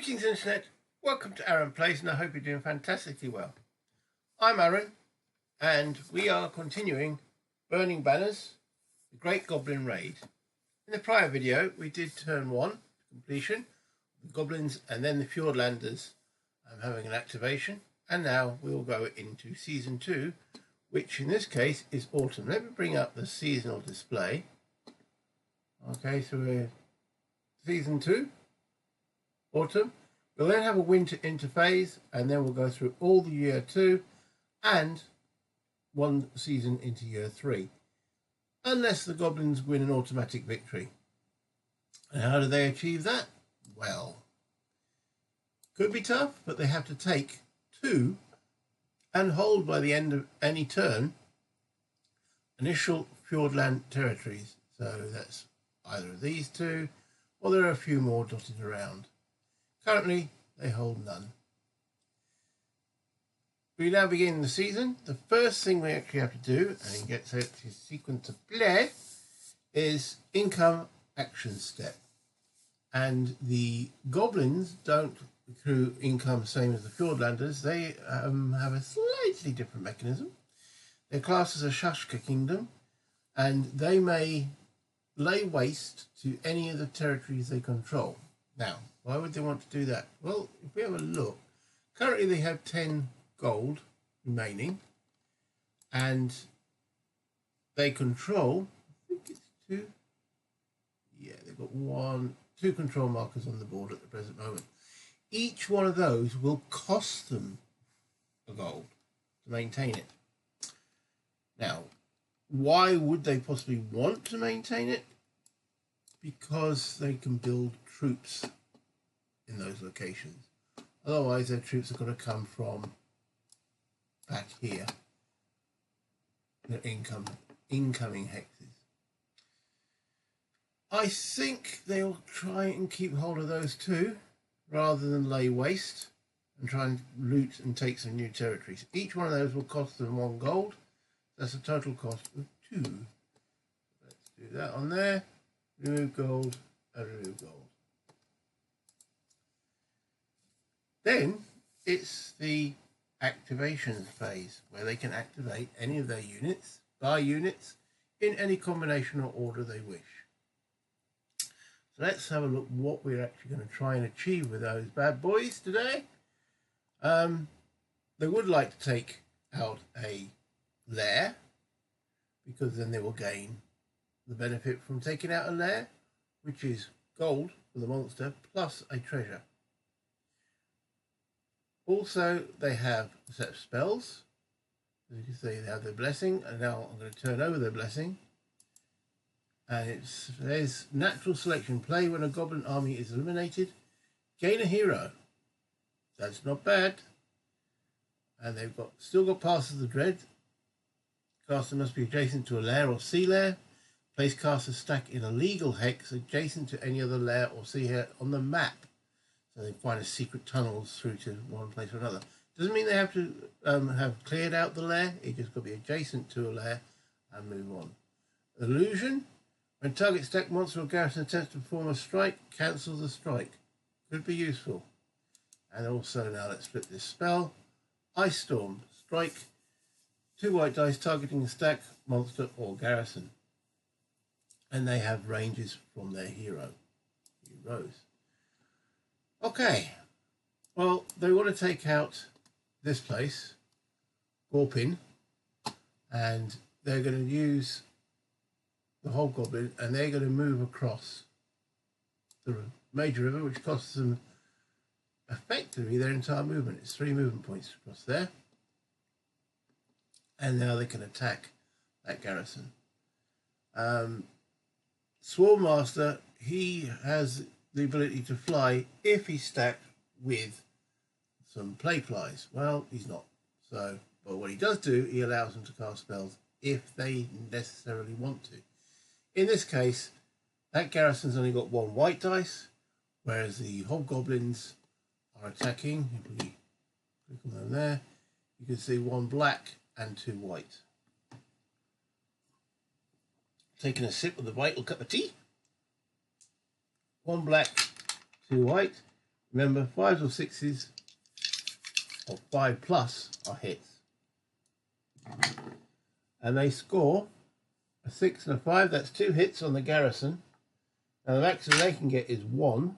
Greetings Internet, welcome to Aaron Plays and I hope you're doing fantastically well. I'm Aaron and we are continuing Burning Banners, the Great Goblin Raid. In the prior video we did turn 1, completion, the Goblins and then the Fjordlanders having an activation, and now we'll go into Season 2, which in this case is Autumn. Let me bring up the seasonal display. Okay, so we're Season 2. Autumn. We'll then have a winter interphase and then we'll go through all the year 2 and one season into year 3, unless the goblins win an automatic victory. And how do they achieve that? Well, could be tough, but they have to take 2 and hold by the end of any turn initial Fjordland territories. So that's either of these 2 or there are a few more dotted around. Currently, they hold none. We now begin the season. The first thing we actually have to do, and it gets out to sequence of play, is income action step. And the goblins don't accrue income same as the Fjordlanders. They have a slightly different mechanism. They're classed as a Shashka kingdom, and they may lay waste to any of the territories they control. Now, why would they want to do that? Well, if we have a look, currently they have 10 gold remaining, and they control, I think it's 2. Yeah, they've got 2 control markers on the board at the present moment. Each one of those will cost them a gold to maintain it. Now, why would they possibly want to maintain it? Because they can build troops in those locations. Otherwise, their troops are going to come from back here. Their incoming hexes. I think they'll try and keep hold of those 2 rather than lay waste and try and loot and take some new territories. Each one of those will cost them 1 gold. That's a total cost of 2. Let's do that on there. Remove gold and remove gold. Then it's the activation phase where they can activate any of their units, buy units, in any combination or order they wish. So let's have a look what we're actually going to try and achieve with those bad boys today. They would like to take out a lair, because then they will gain the benefit from taking out a lair, which is gold for the monster plus a treasure. Also, they have a set of spells. As you can see, they have their blessing, and now I'm going to turn over their blessing. And there's natural selection. Play when a goblin army is eliminated. Gain a hero. That's not bad. And they've still got Passes the Dread. Caster must be adjacent to a lair or sea lair. Place caster's stack in a legal hex adjacent to any other lair or sea lair on the map. So they find a secret tunnels through to one place or another. Doesn't mean they have to have cleared out the lair. It just got to be adjacent to a lair and move on. Illusion. When target stack monster or garrison attempts to perform a strike, cancel the strike. Could be useful. And also now let's flip this spell. Ice Storm. Strike. 2 white dice targeting a stack, monster or garrison. And they have ranges from their heroes. Okay, well, they want to take out this place, Gorpin, and they're going to use the whole goblin, and they're going to move across the major river, which costs them effectively their entire movement. It's 3 movement points across there. And now they can attack that garrison. Swarm Master, he has the ability to fly if he's stacked with some plague flies. Well, he's not. So, but what he does do, he allows them to cast spells if they necessarily want to. In this case, that garrison's only got 1 white dice, whereas the hobgoblins are attacking. If we click on them there, you can see 1 black and 2 white. Taking a sip of the vital cup of tea. 1 black, 2 white. Remember, 5s or 6s, or 5 plus, are hits. And they score a 6 and a 5. That's 2 hits on the garrison. Now the maximum they can get is 1,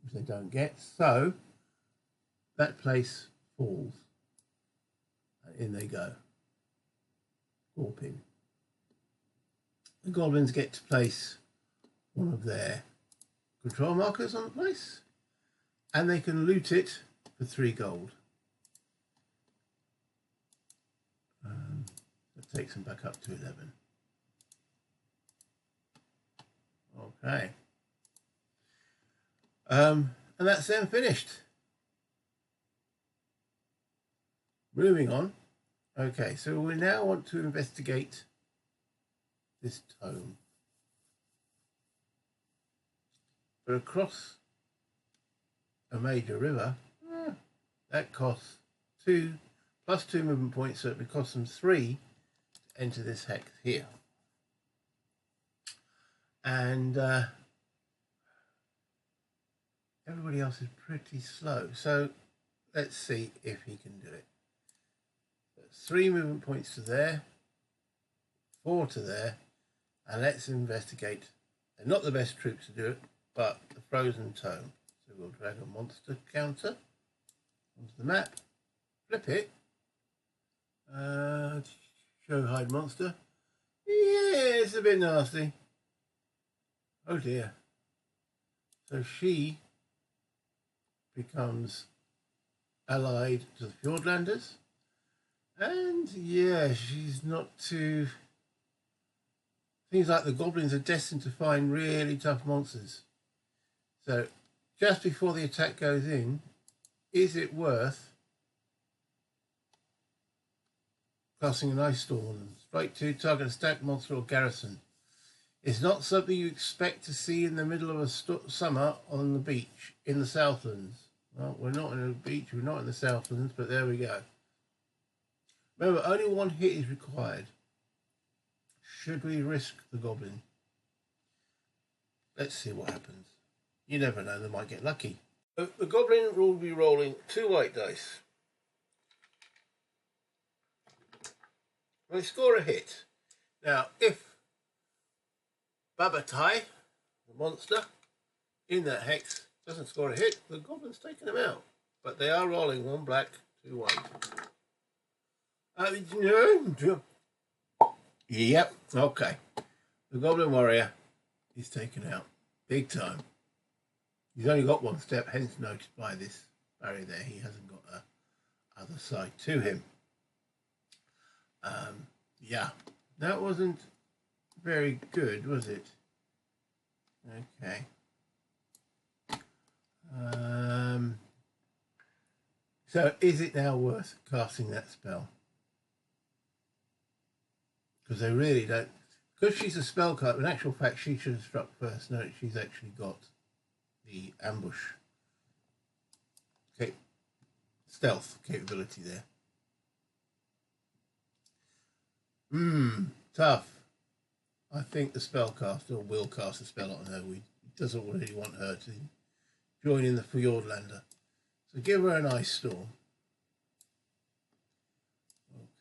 which they don't get. So that place falls. And in they go. 4 pin. The goblins get to place one of their control markers on the place, and they can loot it for 3 gold. That takes them back up to 11. Okay. And that's them finished. Moving on. Okay, so we now want to investigate this tome. But across a major river, that costs 2 plus 2 movement points, so it costs them 3 to enter this hex here. And everybody else is pretty slow, so let's see if he can do it. 3 movement points to there, 4 to there, and let's investigate. They're not the best troops to do it, but the frozen tome. So we'll drag a monster counter onto the map, flip it, show hide monster. Yeah, it's a bit nasty. Oh dear. So she becomes allied to the Fjordlanders. And yeah, she's not too... Things like the goblins are destined to find really tough monsters. So just before the attack goes in, is it worth casting an ice storm on them? Strike 2, target a stacked monster or garrison. It's not something you expect to see in the middle of a summer on the beach in the Southlands. Well, we're not in a beach, we're not in the Southlands, but there we go. Remember, only 1 hit is required. Should we risk the goblin? Let's see what happens. You never know, they might get lucky. So the goblin will be rolling 2 white dice. They score a hit. Now, if Babatai, the monster, in that hex, doesn't score a hit, the goblin's taken them out. But they are rolling 1 black, 2 white. Yep, okay. The goblin warrior is taken out. Big time. He's only got 1 step, hence noted by this barrier there. He hasn't got a other side to him. Yeah, that wasn't very good, was it? Okay. So is it now worth casting that spell? Because they really don't. Because she's a spell card, in actual fact, she should have struck first. No, she's actually got the ambush. Okay. Stealth capability there. Tough. I think the spellcaster will cast a spell on her. He doesn't really want her to join in the Fjordlander. So give her an ice storm.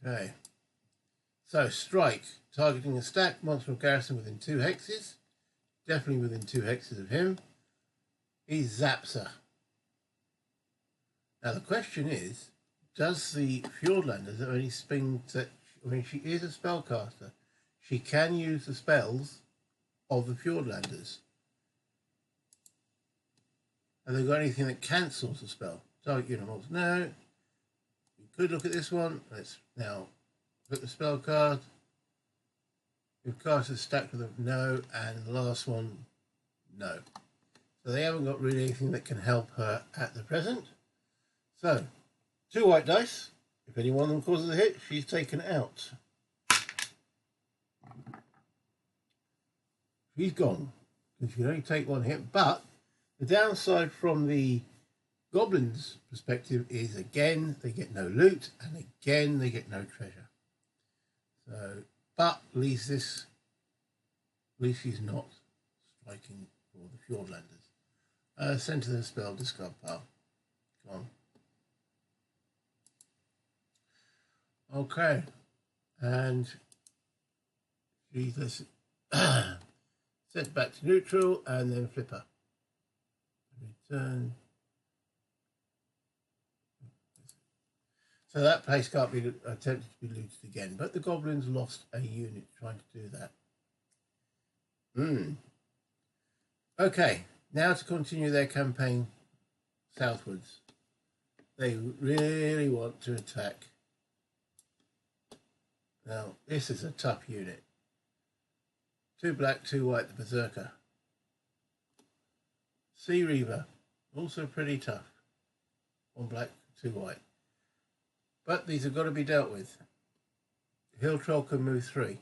Okay. So strike, targeting a stacked monster or garrison within 2 hexes. Definitely within 2 hexes of him. He zaps her. Now the question is, does the Fjordlanders have any spring that, I mean, she is a spellcaster. She can use the spells of the Fjordlanders. Have they got anything that cancels the spell? Target unit. No. We could look at this one. Let's now look at the spell card. We've cast a stack with them. No. And the last one, no. So they haven't got really anything that can help her at the present. So, 2 white dice. If any one of them causes a hit, she's taken out. She's gone. Because she can only take 1 hit. But the downside from the goblins' perspective is, again, they get no loot. And again, they get no treasure. So, but at least she's not striking for the Fjordlanders. Send to the spell, discard pile. Come on. Okay. And let's set back to neutral and then flipper. Return. So that place can't be attempted to be looted again, but the goblins lost a unit trying to do that. Okay, now to continue their campaign southwards. They really want to attack. Now, this is a tough unit. 2 black, 2 white, the Berserker. Sea Reaver, also pretty tough. 1 black, 2 white. But these have got to be dealt with. Hill Troll can move 3.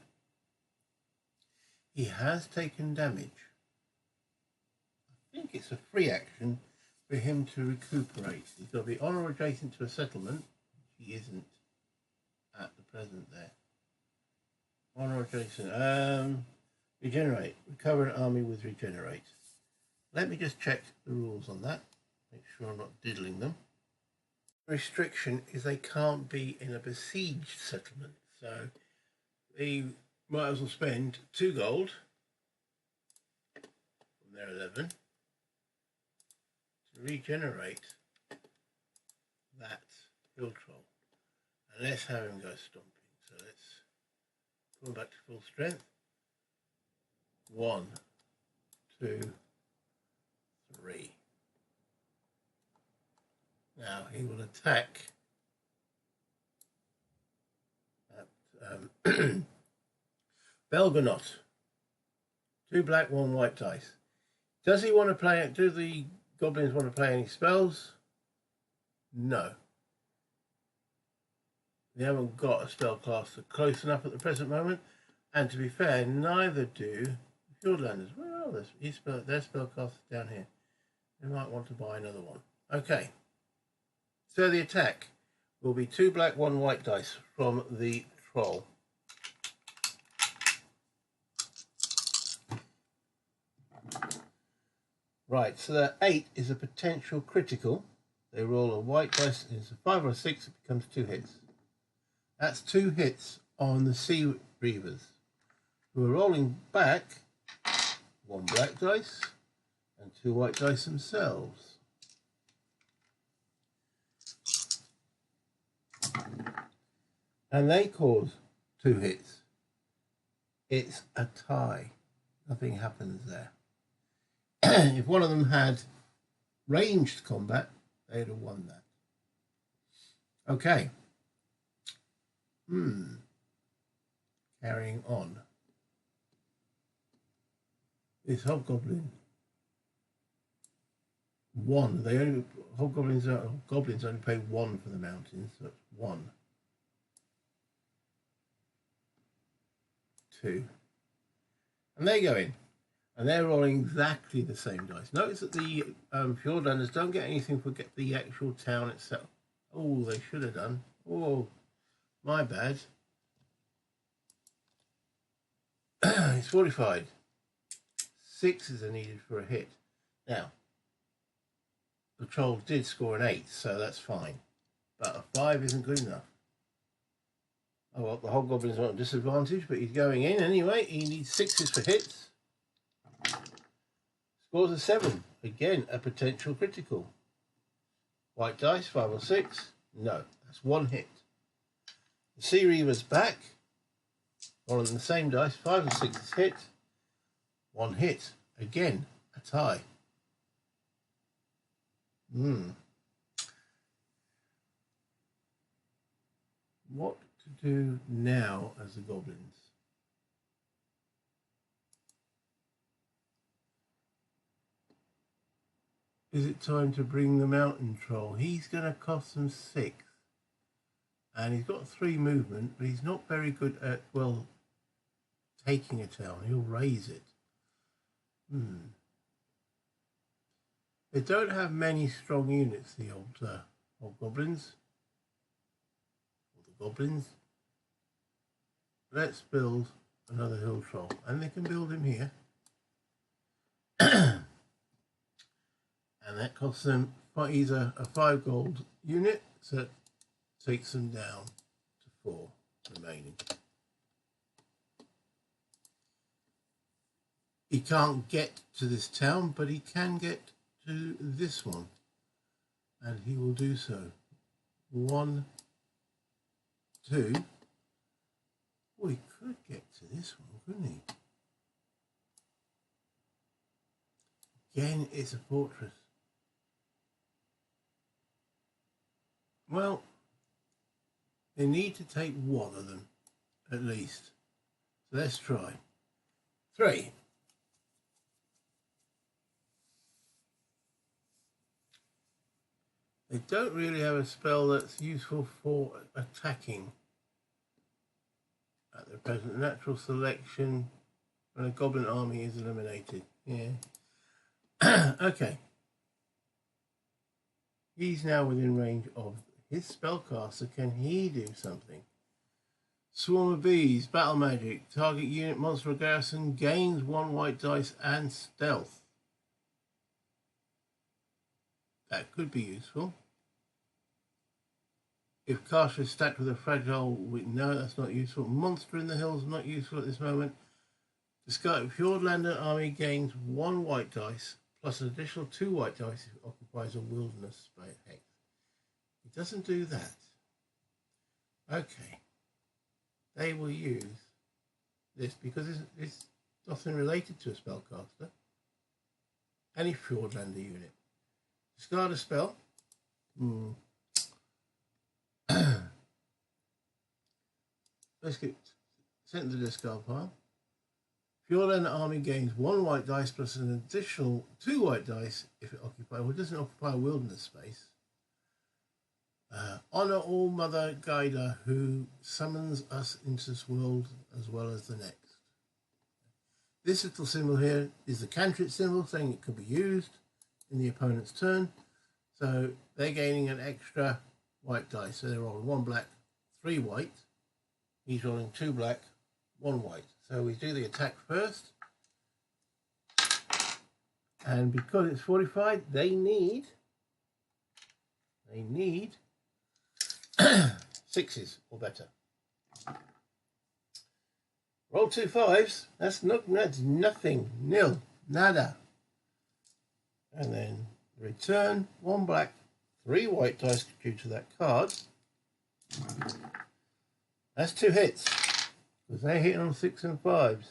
He has taken damage. I think it's a free action for him to recuperate. He's got to be honour adjacent to a settlement. He isn't at the present there. Honour adjacent. Regenerate. Recover an army with regenerate. Let me just check the rules on that. Make sure I'm not diddling them. Restriction is they can't be in a besieged settlement. So they might as well spend 2 gold from their 11 to regenerate that hill troll. And let's have him go stomping. So let's pull him back to full strength. 1, 2, 3. Now he will attack at Belgonaut. 2 black, 1 white dice. Does he want to play it? Do the goblins want to play any spells? No. They haven't got a spell class that's close enough at the present moment. And to be fair, neither do Fjordlanders. Well, their spell class is down here. They might want to buy another one. Okay. So the attack will be 2 black, 1 white dice from the troll. Right, so that 8 is a potential critical. They roll a white dice, it's a 5 or a 6, it becomes 2 hits. That's 2 hits on the Sea Reavers, who are rolling back 1 black dice and 2 white dice themselves. And they cause 2 hits. It's a tie. Nothing happens there. If one of them had ranged combat, they'd have won that. Okay. Carrying on. This hobgoblin. 1. Goblins only pay 1 for the mountains, so it's 1. 2. And they go in. And they're rolling exactly the same dice. Notice that the Fjordlanders don't get anything for the actual town itself. Oh, they should have done. Oh, my bad. It's fortified. 6s are needed for a hit. Now, the troll did score an 8, so that's fine. But a 5 isn't good enough. Oh well, the hobgoblin's not at a disadvantage, but he's going in anyway. He needs 6s for hits. Scores a 7. Again, a potential critical. White dice, 5 or 6. No, that's 1 hit. The Sea Reaver's back. Rolling the same dice, 5 and 6 is hit. 1 hit. Again, a tie. What to do now as the goblins? Is it time to bring the mountain troll? He's going to cost them 6. And he's got 3 movement, but he's not very good at, well, taking a town. He'll raise it. They don't have many strong units, the old goblins. Or the goblins. Let's build another hill troll. And they can build him here. And that costs them either a 5 gold unit, so it takes them down to 4 remaining. He can't get to this town, but he can get to this one. And he will do so. 1, 2. Oh, he could get to this one, couldn't he? Again, it's a fortress. Well, they need to take one of them, at least. So let's try. 3. They don't really have a spell that's useful for attacking at the present. Natural selection when a goblin army is eliminated. Yeah. Okay. He's now within range of his spellcaster. Can he do something? Swarm of bees, battle magic, target unit, monster or garrison gains 1 white dice and stealth. That could be useful. If caster is stacked with a fragile, no, that's not useful. Monster in the hills, not useful at this moment. Discard Fjordlander army gains 1 white dice plus an additional 2 white dice if it occupies a wilderness hex. It doesn't do that. Okay. They will use this because it's nothing related to a spellcaster. Any Fjordlander unit. Discard a spell. Let's get sent to the discard pile. Fjordlander army gains 1 white dice plus an additional 2 white dice if it occupies, well, it doesn't occupy a wilderness space. Honor all Mother Gaida who summons us into this world as well as the next. This little symbol here is the cantrip symbol saying it could be used in the opponent's turn. So they're gaining an extra white dice. So they're rolling 1 black, 3 white. He's rolling 2 black, 1 white. So we do the attack first. And because it's fortified, they need 6s or better. Roll 2 5s. That's nothing. Nil. Nada. And then return 1 black, 3 white dice due to that card. That's 2 hits. Because they're hitting on 6 and 5s.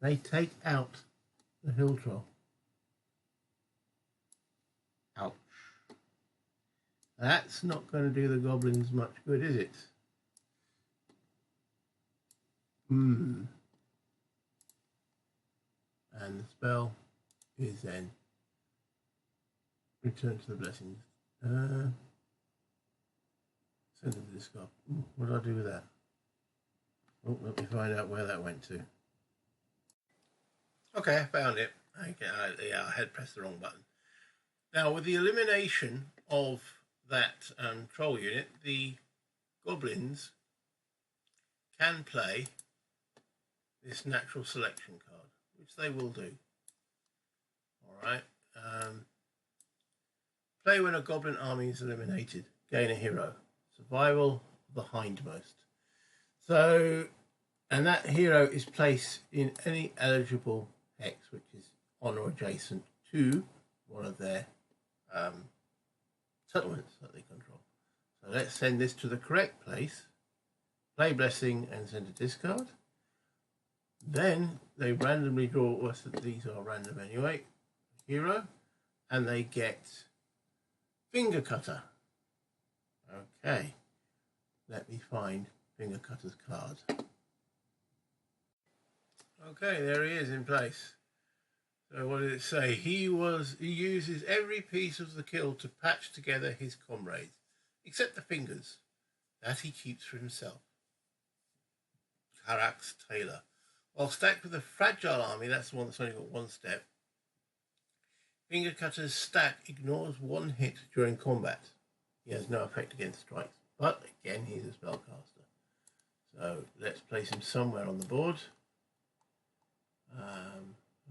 They take out the hill troll. Ouch. That's not going to do the goblins much good, is it? And the spell is then return to the blessings. Send it to this guy. What do I do with that? Oh, let me find out where that went to. Okay, I found it. Yeah, I had pressed the wrong button. Now, with the elimination of that troll unit, the goblins can play this natural selection card, which they will do. Alright. Play when a goblin army is eliminated. Gain a hero. Survival of the hindmost. So, and that hero is placed in any eligible hex, which is on or adjacent to one of their settlements that they control. So let's send this to the correct place. Play blessing and send a discard. Then they randomly draw us, these are random anyway, hero, and they get finger cutter. Okay, let me find finger cutter's card. Okay, there he is in place. So what did it say? He uses every piece of the kill to patch together his comrades, except the fingers. That he keeps for himself. Karak's Tailor. While stacked with a fragile army, that's the one that's only got 1 step, Finger Cutter's stack ignores 1 hit during combat. He has no effect against strikes, but again, he's a spellcaster. So let's place him somewhere on the board.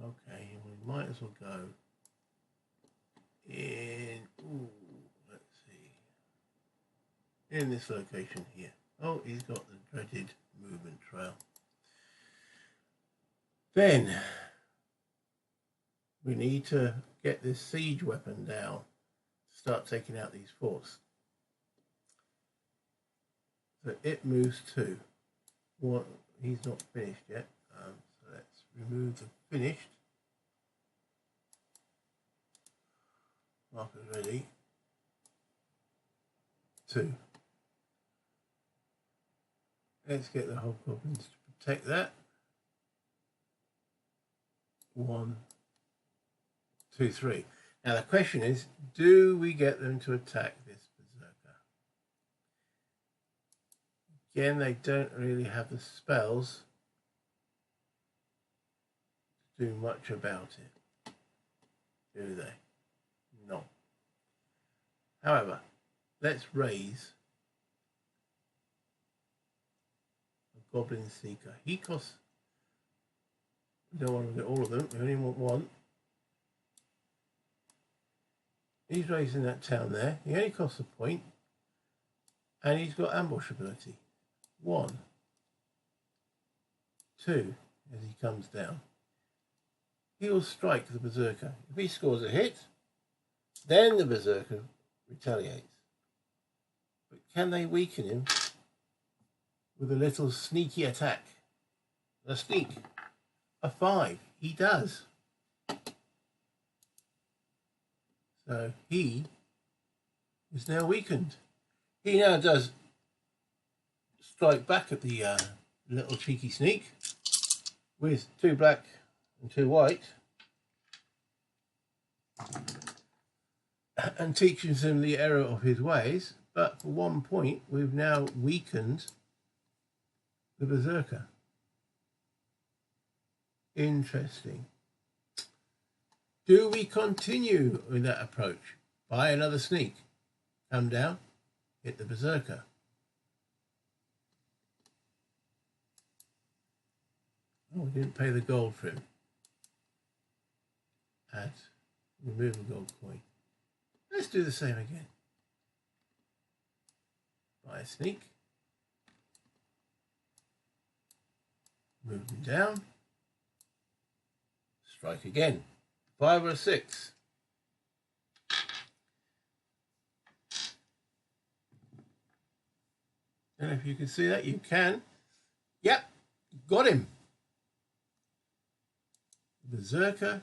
Okay, we might as well go in this location here. Oh, he's got the dreaded movement trail. Then we need to get this siege weapon down to start taking out these forts. So it moves to what he's not finished yet. So let's remove the finished. Marker's ready. 2. Let's get the hobgoblins to protect that. 1, 2, 3. Now the question is, do we get them to attack this berserker? Again, they don't really have the spells to do much about it, do they? No. However, let's raise a Goblin Seeker. He costs, we don't want to get all of them, we only want 1. He's raising that town there. He only costs a point. And he's got ambush ability. 1, 2, as he comes down. He will strike the berserker. If he scores a hit, then the berserker retaliates. But can they weaken him with a little sneaky attack? A sneak. A 5. He does. So he is now weakened. He now does strike back at the little cheeky sneak with 2 black and 2 white, and teaches him the error of his ways. But for 1 point, we've now weakened the berserker. Interesting. Do we continue with that approach? Buy another sneak, come down, hit the berserker. Oh, we didn't pay the gold for him. Add, remove a gold coin. Let's do the same again. Buy a sneak. Move him down. Strike again. 5 or 6. And if you can see that, you can. Yep, got him. Berserker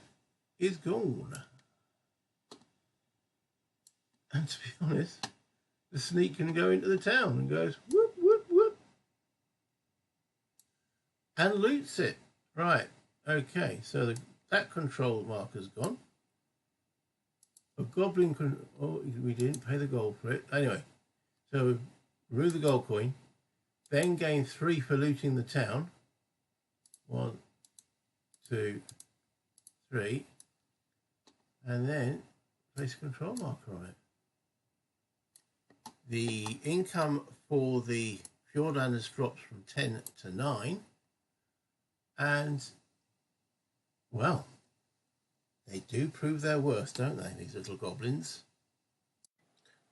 is gone. And to be honest, the sneak can go into the town and goes whoop, whoop, whoop. And loots it. Right, okay, so that control marker's gone. A goblin can, oh, we didn't pay the gold for it. Anyway, so remove the gold coin, then gain 3 for looting the town. 1, 2, 3, and then place a control marker on it. The income for the Fjordlanders drops from 10 to 9, and well, they do prove their worth, don't they, these little goblins?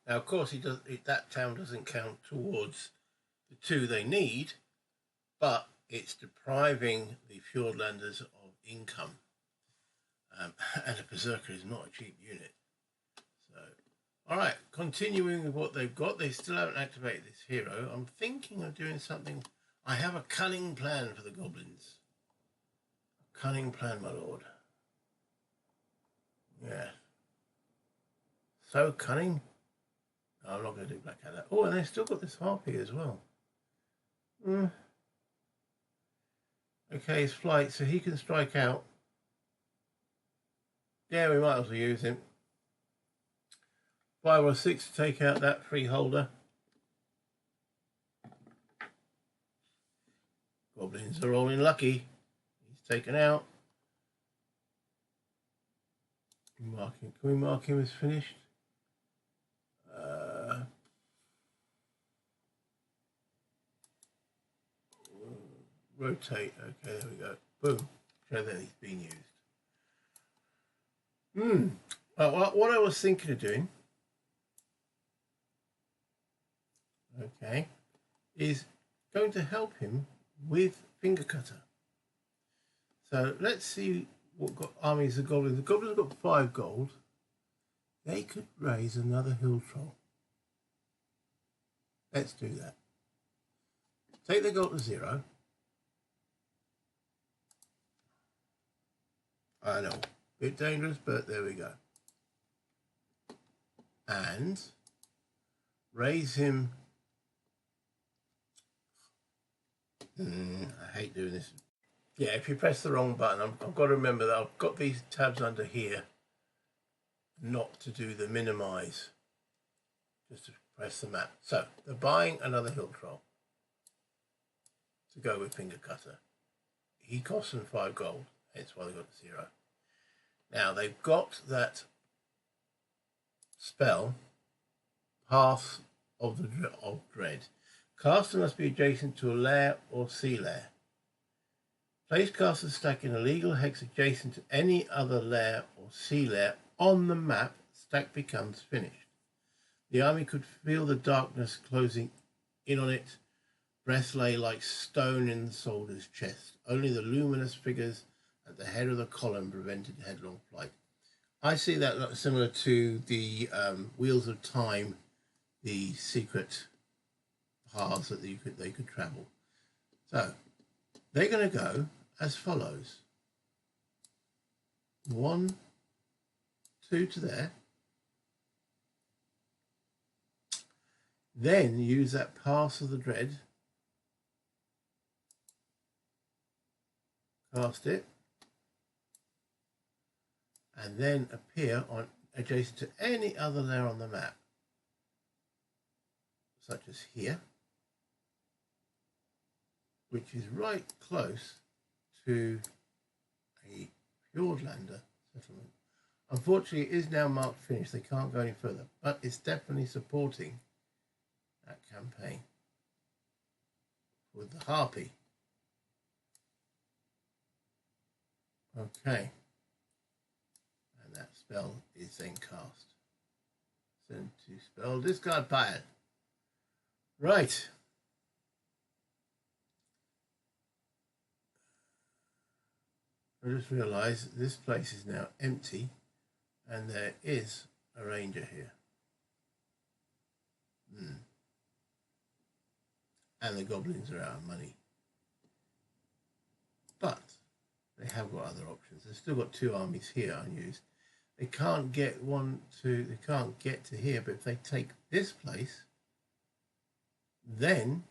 Now, of course, that town doesn't count towards the 2 they need, but it's depriving the Fjordlanders of income. And a berserker is not a cheap unit. So, all right, continuing with what they've got, they still haven't activated this hero. I'm thinking of doing something. I have a cunning plan for the goblins. A cunning plan, my lord. Yeah. So cunning. No, I'm not going to do Blackadder. Oh, and they've still got this harpy as well. Okay, his flight, so he can strike out. Yeah, we might as well use him. 5 or 6 to take out that freeholder. Goblins are all in lucky. He's taken out. Can we mark him as finished? Rotate. Okay, there we go. Boom. Show that he's being used. Well, what I was thinking of doing, okay, is going to help him with finger cutter. So let's see what got armies of goblins. The goblins have got 5 gold. They could raise another hill troll. Let's do that. Take the gold to 0. I know, bit dangerous, but there we go. And raise him. I hate doing this. Yeah, if you press the wrong button, I've got to remember that I've got these tabs under here, not to do the minimize, just to press the map. So they're buying another hill troll to go with finger cutter. He costs them 5 gold, hence why they got 0. Now they've got that spell, Path of Dread. Caster must be adjacent to a lair or sea lair. Place caster's stack in a legal hex adjacent to any other lair or sea lair on the map. Stack becomes finished. The army could feel the darkness closing in on it. Breath lay like stone in the soldier's chest. Only the luminous figures at the head of the column prevented headlong flight. I see that similar to the Wheels of Time, the secret paths that they could travel. So they're going to go as follows. 1, 2 to there. Then use that Pass of the Dread. Cast it. And then appear on adjacent to any other layer on the map, such as here, which is right close to a Fjordlander settlement. Unfortunately, it is now marked finished. They can't go any further, but it's definitely supporting that campaign with the Harpy. Okay. And that spell is then cast. Send to spell, discard pile. Right. I just realised this place is now empty and there is a ranger here. And the goblins are out of money. But they have got other options. They've still got 2 armies here unused. They can't get they can't get to here, but if they take this place, then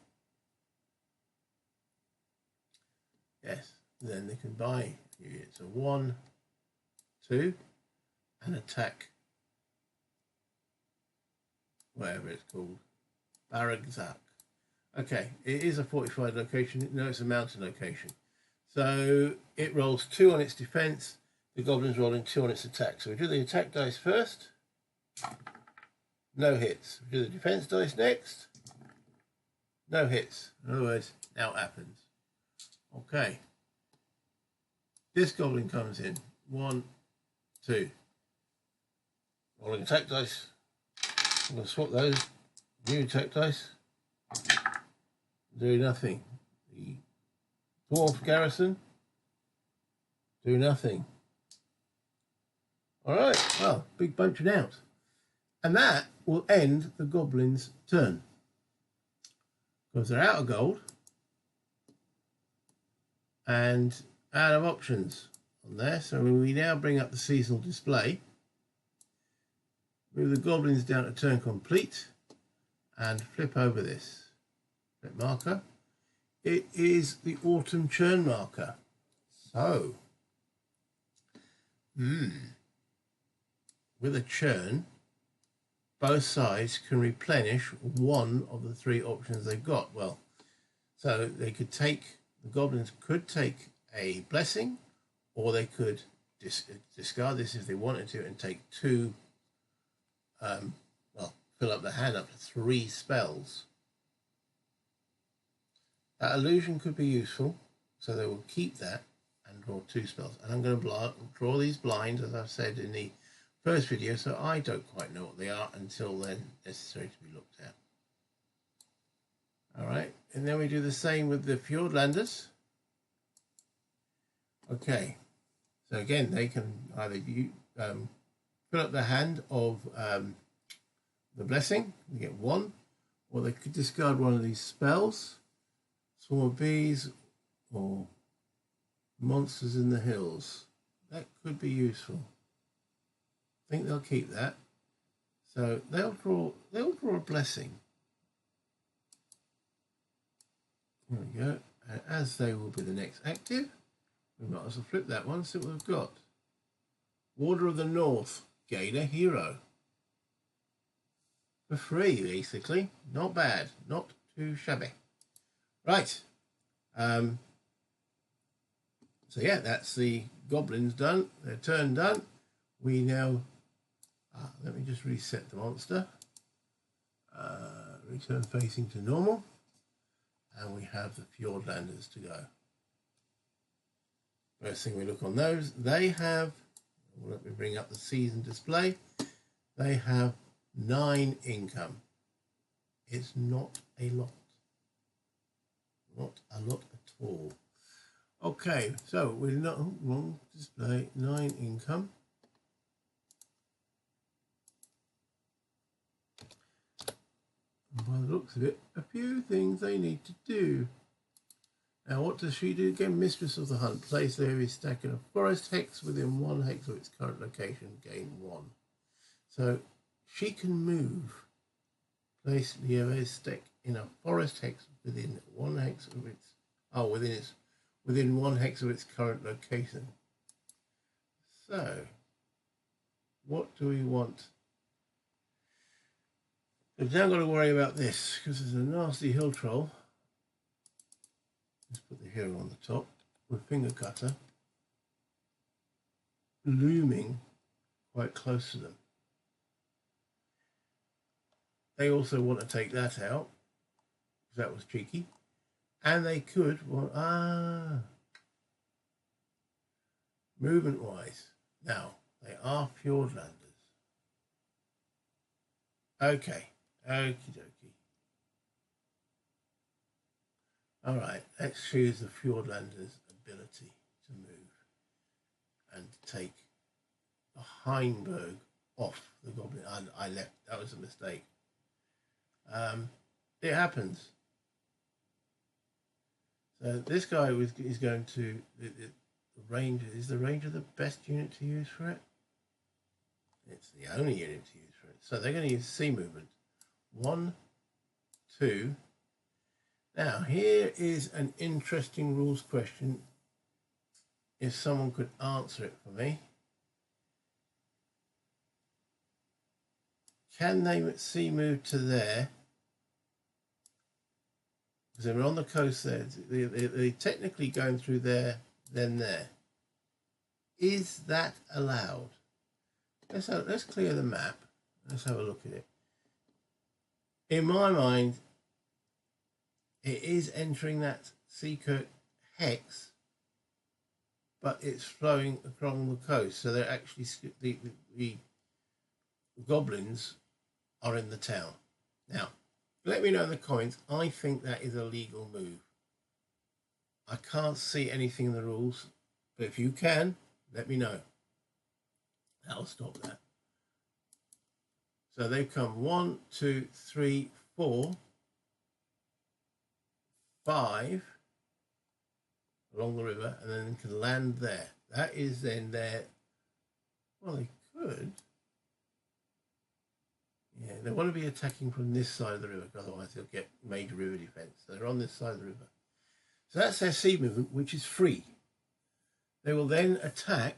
yes, then they can buy units. So 1, 2, and attack whatever it's called. Baragzak. Okay, it is a fortified location. No, it's a mountain location. So it rolls 2 on its defense. The goblins rolling 2 on its attack. So we do the attack dice first. No hits. We do the defense dice next. No hits. In other words, now it happens. Okay. This goblin comes in. 1, 2. Rolling attack dice. I'm going to swap those. New attack dice. Do nothing. The dwarf garrison. Do nothing. All right. Well, big bunch of nows. And that will end the goblins' turn. Because they're out of gold. And out of options on there. So we now bring up the seasonal display. Move the goblins down to turn complete. And flip over this. Flip marker. It is the autumn churn marker. So, with a churn, both sides can replenish one of the 3 options they've got. Well, so they could take, the goblins could take a blessing, or they could discard this if they wanted to and take 2, fill up the hand up to 3 spells. That illusion could be useful, so they will keep that and draw 2 spells. And I'm going to draw these blinds, as I've said in the first video, so I don't quite know what they are until they're necessary to be looked at. All right, and then we do the same with the Fjordlanders. Okay, so again, they can either fill up the hand of the blessing, you get one, or they could discard one of these spells, swarm of bees, or monsters in the hills. That could be useful. I think they'll keep that. So they'll draw a blessing. There we go. And as they will be the next active, we might as well flip that one, see what we've got. Warder of the North, gain a hero. For free, basically. Not bad. Not too shabby. Right. So yeah, that's the goblins done. Their turn done. We now... let me just reset the monster. Return facing to normal. And we have the Fjordlanders to go. First thing we look on those, they have, let me bring up the season display, they have 9 income. It's not a lot. Not a lot at all. Okay, so we're not, wrong display, 9 income. And by the looks of it, a few things they need to do. Now, what does she do? Again, Mistress of the Hunt. Place the heavy stack in a forest hex within 1 hex of its current location. Gain 1. So she can move. Place the heavy stack in a forest hex within 1 hex of its within 1 hex of its current location. So, what do we want? We've now got to worry about this because there's a nasty hill troll. Let's put the hero on the top with finger cutter looming quite close to them. They also want to take that out because that was cheeky, and they could movement wise. Now they are Fjordlanders. Okay, okie dokie. All right, let's choose the Fjordlanders' ability to move and take the Heinberg off the goblin. I left. That was a mistake. It happens. So this guy is going to the ranger. Is the ranger the best unit to use for it? It's the only unit to use for it. So they're going to use sea movement. 1, 2. Now, here is an interesting rules question. If someone could answer it for me. Can they sea move to there? Because they're on the coast there. They're technically going through there, then there. Is that allowed? Let's clear the map. Let's have a look at it. In my mind, it is entering that Seakirk hex, but it's flowing along the coast. So they're actually, the goblins are in the town. Now, let me know in the comments. I think that is a legal move. I can't see anything in the rules, but if you can, let me know. That'll stop that. So they've come 1, 2, 3, 4, 5 along the river, and then can land there. That is then their, well, they could. Yeah, they want to be attacking from this side of the river, otherwise they'll get major river defense. So they're on this side of the river. So that's their sea movement, which is free. They will then attack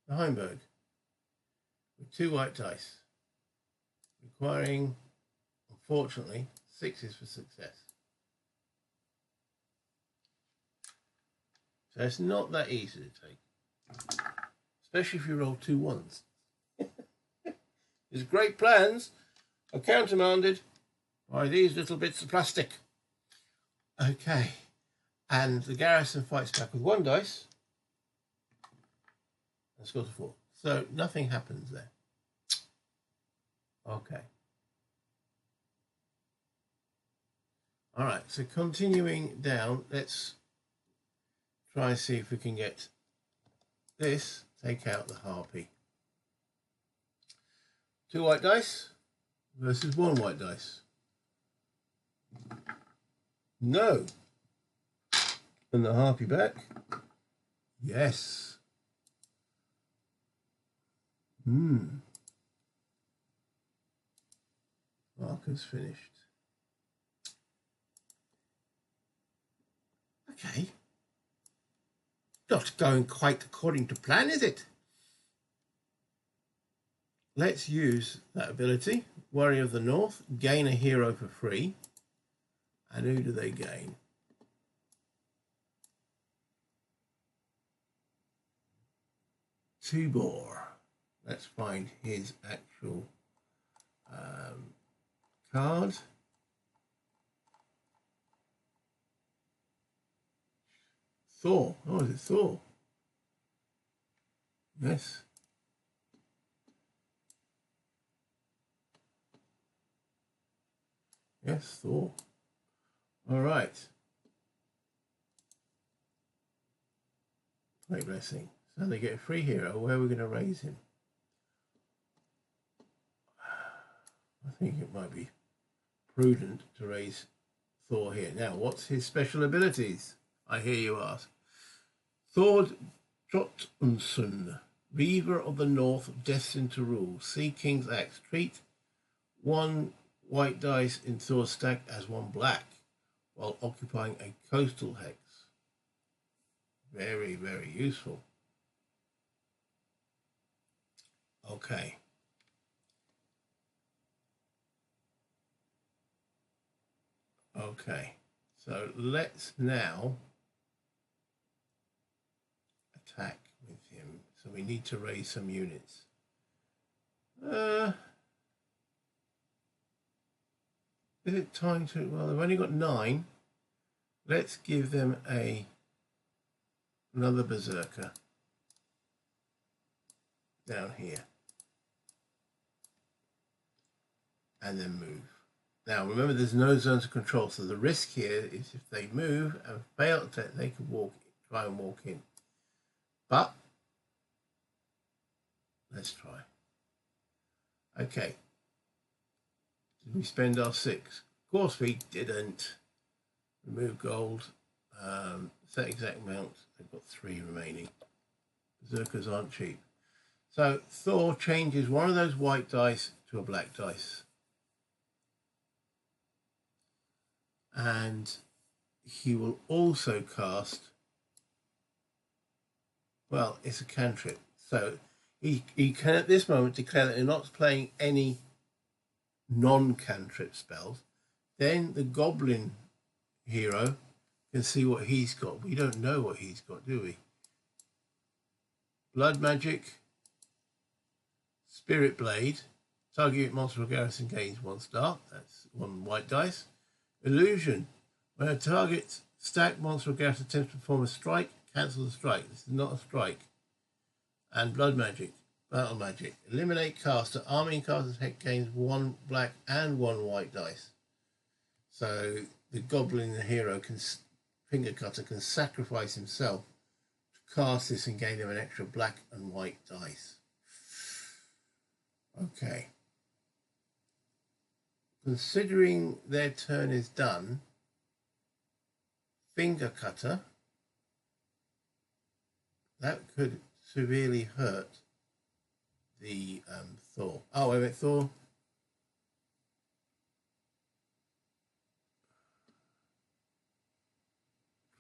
the Heinberg with 2 white dice, requiring, unfortunately, 6s for success. So it's not that easy to take, especially if you roll 2 1s. His great plans are countermanded by these little bits of plastic. Okay, and the garrison fights back with 1 dice and scores a 4. So nothing happens there. Okay. All right, so continuing down, let's try and see if we can get this, take out the harpy. 2 white dice versus 1 white dice. No. And the harpy back. Yes. Marker's finished. Okay. Not going quite according to plan, is it? Let's use that ability. Warrior of the North, gain a hero for free. And who do they gain? Tubor. Let's find his actual card. Thor. Oh, is it Thor? Yes. Yes, Thor. All right. Great blessing. So they get a free hero. Where are we going to raise him? I think it might be prudent to raise Thor here. Now, what's his special abilities? I hear you ask. Thor Jotunson, Reaver of the North, destined to rule. Sea King's Axe. Treat 1 white dice in Thor's stack as 1 black while occupying a coastal hex. Very, very useful. Okay. Okay. So let's now attack with him. So we need to raise some units. Is it time to... Well, they've only got 9. Let's give them another berserker down here. And then move. Now, remember, there's no zones of control, so the risk here is if they move and fail to, they could try and walk in. But let's try. Okay. Did we spend our 6? Of course we didn't. Remove gold. Set exact amount. They've got 3 remaining. Berserkers aren't cheap. So Thor changes one of those white dice to a black dice. And he will also cast, well, it's a cantrip. So he can at this moment declare that he's not playing any non-cantrip spells. Then the Goblin hero can see what he's got. We don't know what he's got, do we? Blood magic, Spirit Blade, target monster or garrison gains 1 star. That's 1 white dice. Illusion. When a target stack monster or garrison attempts to perform a strike, cancel the strike. This is not a strike. And blood magic. Battle magic. Eliminate caster. Army and caster's hex gains 1 black and 1 white dice. So the Goblin hero finger cutter can sacrifice himself to cast this and gain him an extra black and white dice. Okay. Considering their turn is done, finger cutter, that could severely hurt the Thor. Oh, wait a minute, Thor.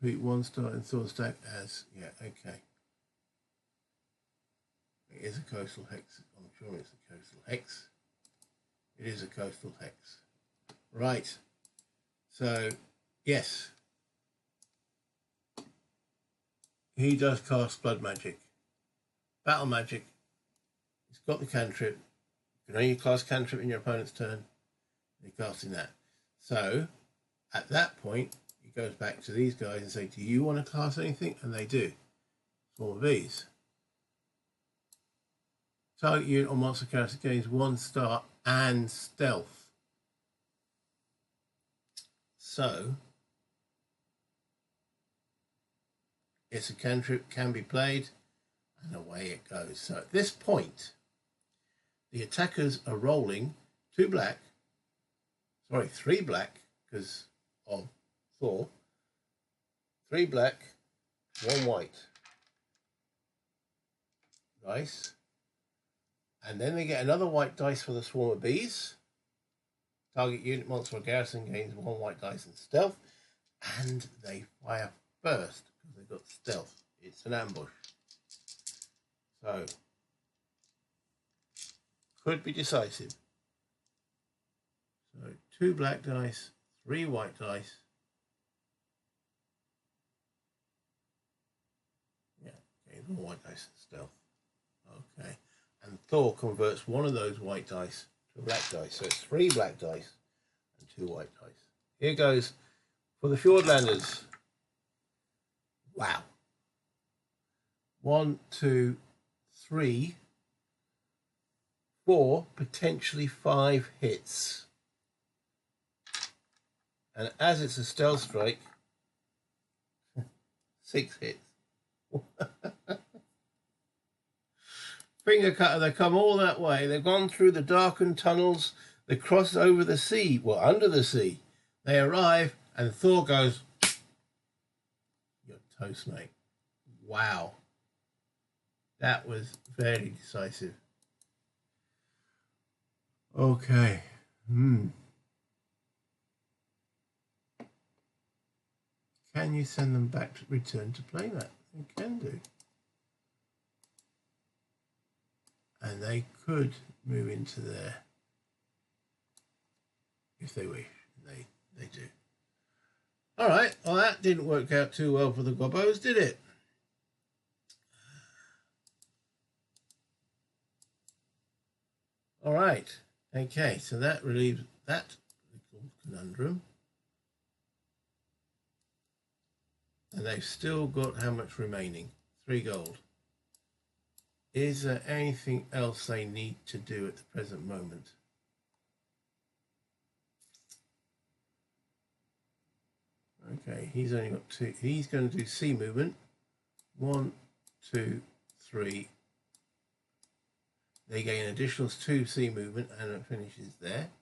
Treat 1 star in Thor stack as, yeah, okay. It is a coastal hex. I'm sure it's a coastal hex. It is a coastal hex. Right. So, yes. He does cast blood magic. Battle magic. He's got the cantrip. You can only cast cantrip in your opponent's turn. He's casting that. So, at that point, he goes back to these guys and say, do you want to cast anything? And they do. Swarm of Bees. Target unit or monster character gains 1 star and stealth. So it's a cantrip, can be played, and away it goes. So at this point, the attackers are rolling 3 black, because of Thor. 3 black, 1 white dice. And then they get another white dice for the swarm of bees. Target unit, monster, or garrison gains 1 white dice and stealth. And they fire first because they've got stealth. It's an ambush. So, could be decisive. So, 2 black dice, 3 white dice. Yeah, okay, 1 white dice and stealth. Okay. And Thor converts 1 of those white dice to a black dice. So it's 3 black dice and 2 white dice. Here goes for the Fjordlanders. Wow. 1, 2, 3, 4, potentially 5 hits. And as it's a stealth strike, 6 hits. Finger cutter, they come all that way. They've gone through the darkened tunnels. They cross over the sea, well, under the sea. They arrive, and Thor goes, "You're toast, mate." Wow. That was very decisive. Okay. Can you send them back to return to playmat? You can do. And they could move into there if they wish. They do. All right. Well, that didn't work out too well for the Gobos, did it? All right. Okay. So that relieves that little conundrum. And they've still got how much remaining? 3 gold. Is there anything else they need to do at the present moment? Okay, he's only got 2. He's going to do sea movement. 1, 2, 3. They gain additional 2 sea movement, and it finishes there.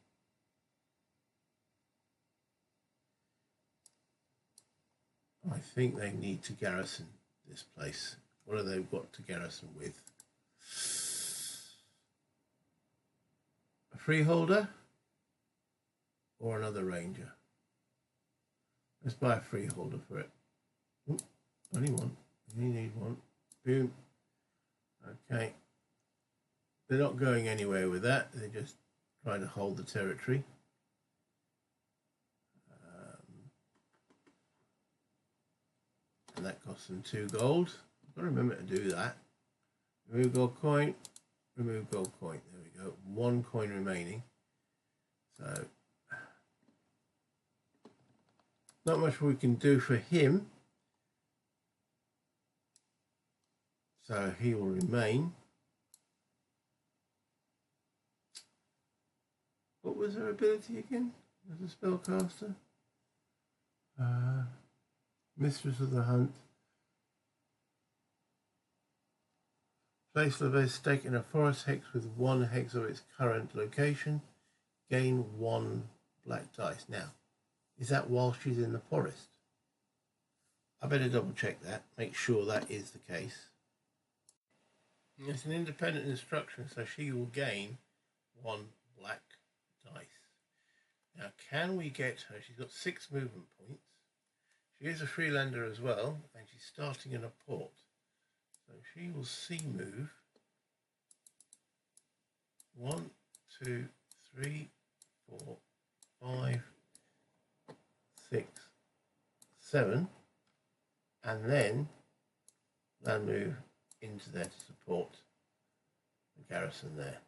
I think they need to garrison this place. What have they got to garrison with? A freeholder or another ranger? Let's buy a freeholder for it. Ooh, only 1. You need 1. Boom. Okay. They're not going anywhere with that. They're just trying to hold the territory. And that costs them 2 gold. I've got to remember to do that. Remove gold coin. Remove gold coin. There we go. 1 coin remaining. So, not much we can do for him. So he will remain. What was her ability again as a spellcaster? Mistress of the Hunt. Place Leve's stake in a forest hex with 1 hex of its current location. Gain 1 black dice. Now, is that while she's in the forest? I better double check that. Make sure that is the case. It's an independent instruction, so she will gain 1 black dice. Now, can we get her? She's got 6 movement points. She is a freelander as well, and she's starting in a port. So she will sea move 1, 2, 3, 4, 5, 6, 7, and then land move into there to support the garrison there.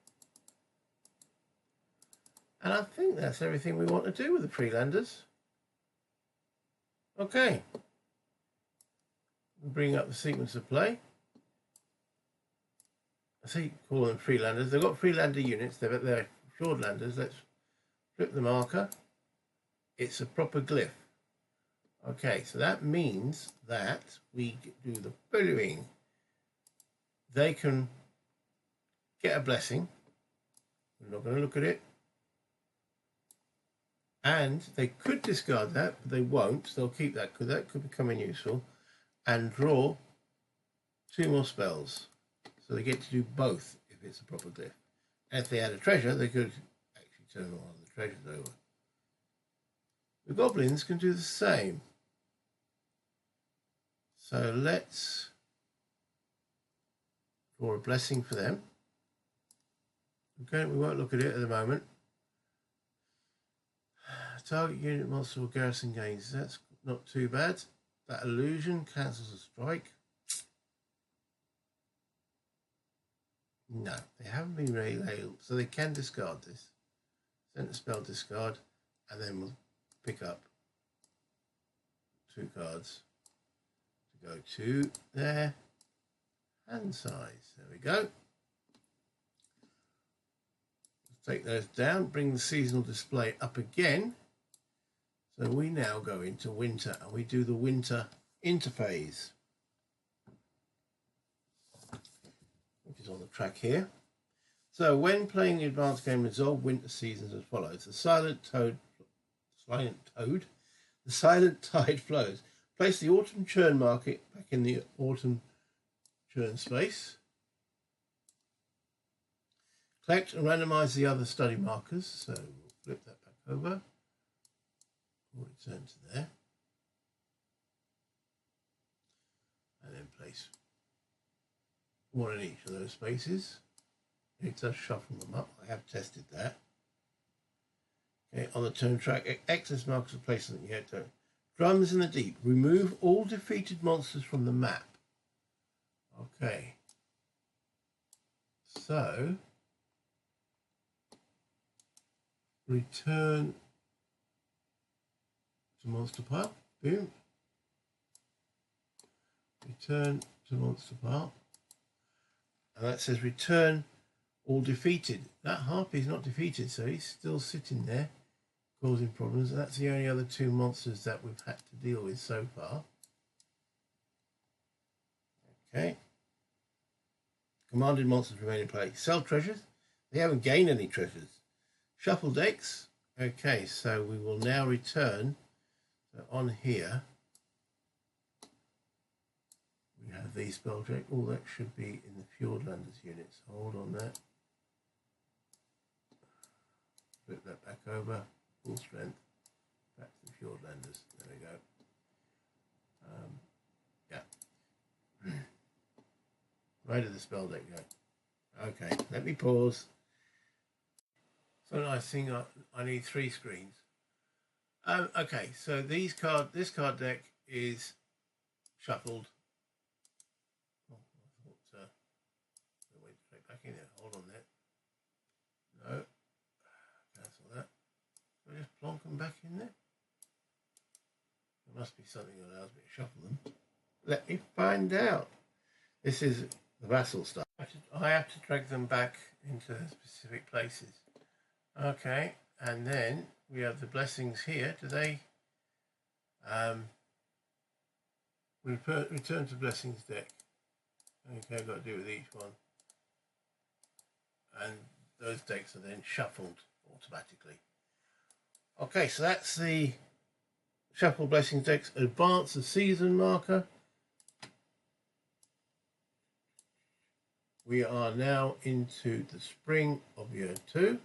And I think that's everything we want to do with the freelanders. Okay. We'll bring up the sequence of play. I see call them freelanders. They've got freelander units. They're Fjordlanders. Let's flip the marker. it's a proper glyph. Okay, so that means that we do the following. They can get a blessing. We're not going to look at it. And they could discard that, but they won't. They'll keep that because that could become useful. And draw 2 more spells. So they get to do both if it's a proper glyph. And if they had a treasure, they could actually turn one of the treasures over. The goblins can do the same. So let's draw a blessing for them. Okay, we won't look at it at the moment. Target unit monster or garrison gains. That's not too bad. That illusion cancels a strike. No, they haven't been labeled, so they can discard this. Send a spell discard, and then we'll pick up 2 cards to go to their hand size. There we go. Let's take those down, bring the seasonal display up again. So we now go into winter, and we do the winter interphase, which is on the track here. So when playing the advanced game, resolve winter seasons as follows. The silent tide flows. Place the autumn churn market back in the autumn churn space. Collect and randomize the other study markers. So we'll flip that back over. We'll return to there. And then place 1 in each of those spaces. It does shuffle them up. I have tested that. Okay, on the turn track, excess markers are placed on the turn. Drums in the deep. Remove all defeated monsters from the map. Okay. So return to monster pile. Boom. Return to monster pile. And that says return all defeated. That harpy is not defeated, so he's still sitting there causing problems. And that's the only other 2 monsters that we've had to deal with so far. Okay. Commanded monsters remain in play. Sell treasures. They haven't gained any treasures. Shuffle decks. Okay, so we will now return. So on here, we have these spell check. All that should be in the Fjordlanders units. Hold on that. Flip that back over. Full strength. Back to the Fjordlanders. There we go. Yeah. Where did the spell deck go? Okay, let me pause. So I think I need 3 screens. Okay, so this card deck is shuffled. Oh, I thought it went straight back in there. Hold on there. No, cancel that. Do I just plonk them back in there? There must be something that allows me to shuffle them. Let me find out. This is the Vassal stuff. I have to drag them back into specific places. Okay, and then we have the blessings here. Do they return to blessings deck? Okay, I've got to do with each one. And those decks are then shuffled automatically. Okay, so that's the shuffle blessings decks. Advance the season marker. We are now into the spring of year 2.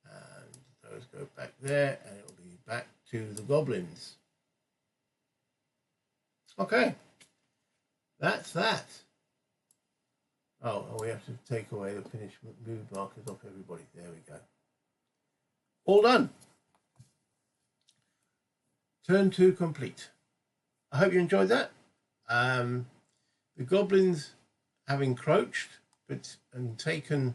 And those go back there, and it'll be back to the goblins. Okay. That's that. Oh, and we have to take away the finished move markers off everybody. There we go. All done. Turn 2 complete. I hope you enjoyed that. The goblins have encroached and taken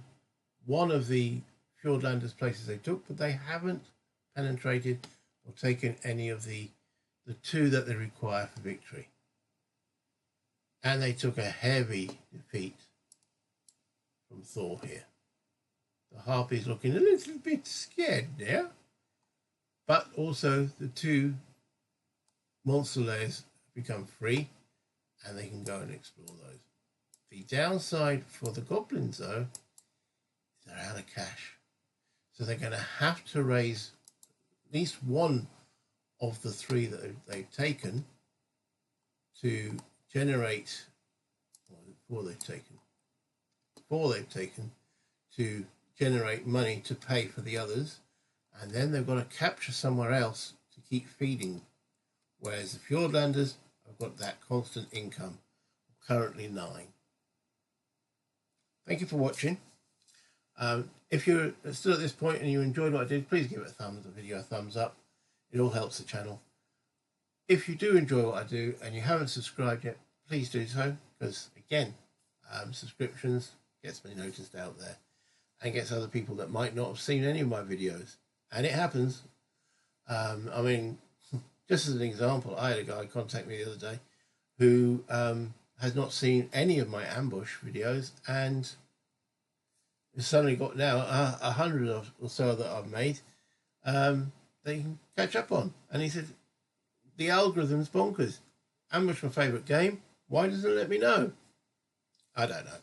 one of the Fjordlanders' places they took, but they haven't penetrated or taken any of the 2 that they require for victory. And they took a heavy defeat from Thor here. The harpy's looking a little bit scared now, but also the 2 monster layers become free and they can go and explore those. The downside for the goblins though is they're out of cash, so they're going to have to raise at least one of the 3 that they've taken to generate, or 4 they've taken to generate money to pay for the others, and then they've got to capture somewhere else to keep feeding, whereas the Fjordlanders have got that constant income, currently 9. Thank you for watching. If you're still at this point and you enjoyed what I did, please give the video a thumbs up. It all helps the channel. If you do enjoy what I do and you haven't subscribed yet, please do so, because again, subscriptions gets me noticed out there and gets other people that might not have seen any of my videos, and it happens. I mean, just as an example, I had a guy contact me the other day who has not seen any of my ambush videos, and has suddenly got now 100 or so that I've made they can catch up on. And he said, the algorithm's bonkers. Ambush my favourite game. Why doesn't it let me know? I don't know.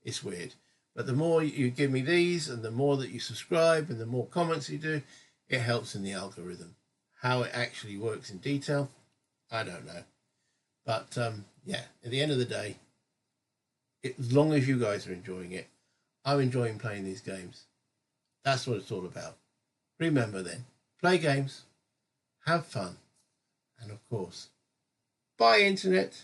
It's weird. But the more you give me these, and the more that you subscribe, and the more comments you do, it helps in the algorithm. How it actually works in detail, I don't know. But yeah, at the end of the day, as long as you guys are enjoying it, I'm enjoying playing these games. That's what it's all about. Remember then, play games, have fun, and of course, bye internet.